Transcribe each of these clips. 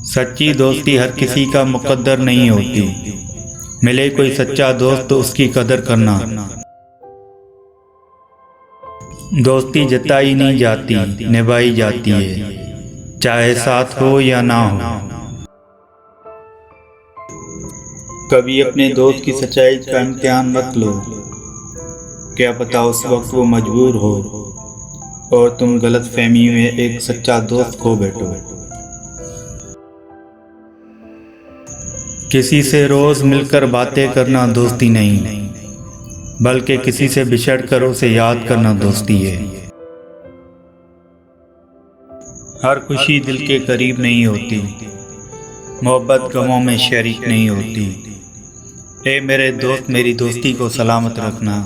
सच्ची दोस्ती हर किसी का मुकद्दर नहीं होती। मिले कोई सच्चा दोस्त तो उसकी कदर करना। दोस्ती जताई नहीं जाती, निभाई जाती है, चाहे साथ हो या ना हो। कभी अपने दोस्त की सच्चाई का इम्तिहान मत लो, क्या पता उस वक्त वो मजबूर हो और तुम गलत फहमी में एक सच्चा दोस्त खो बैठो। किसी से रोज मिलकर बातें करना दोस्ती नहीं, बल्कि किसी से बिछड़ कर उसे याद करना दोस्ती है। हर खुशी दिल के करीब नहीं होती, मोहब्बत गमों में शरीक नहीं होती। ए मेरे दोस्त, मेरी दोस्ती को सलामत रखना,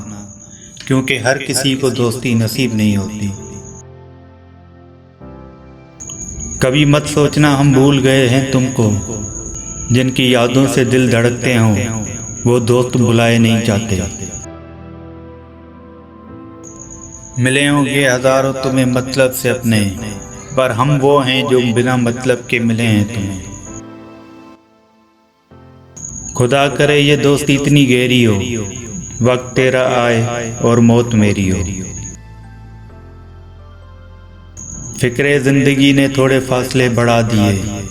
क्योंकि हर किसी को दोस्ती नसीब नहीं होती। कभी मत सोचना हम भूल गए हैं तुमको, जिनकी यादों से दिल धड़कते हों वो दोस्त बुलाए नहीं जाते। मिले होंगे हजारों तुम्हें मतलब से अपने, पर हम वो हैं जो बिना मतलब के मिले हैं तुम्हें। खुदा करे ये दोस्ती इतनी गहरी हो, वक्त तेरा आए और मौत मेरी हो। फिक्रे जिंदगी ने थोड़े फासले बढ़ा दिए,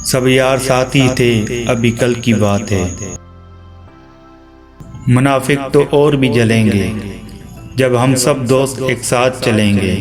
सब यार साथ ही थे अभी कल की बात है। मुनाफिक तो और भी जलेंगे जब हम सब दोस्त एक साथ चलेंगे।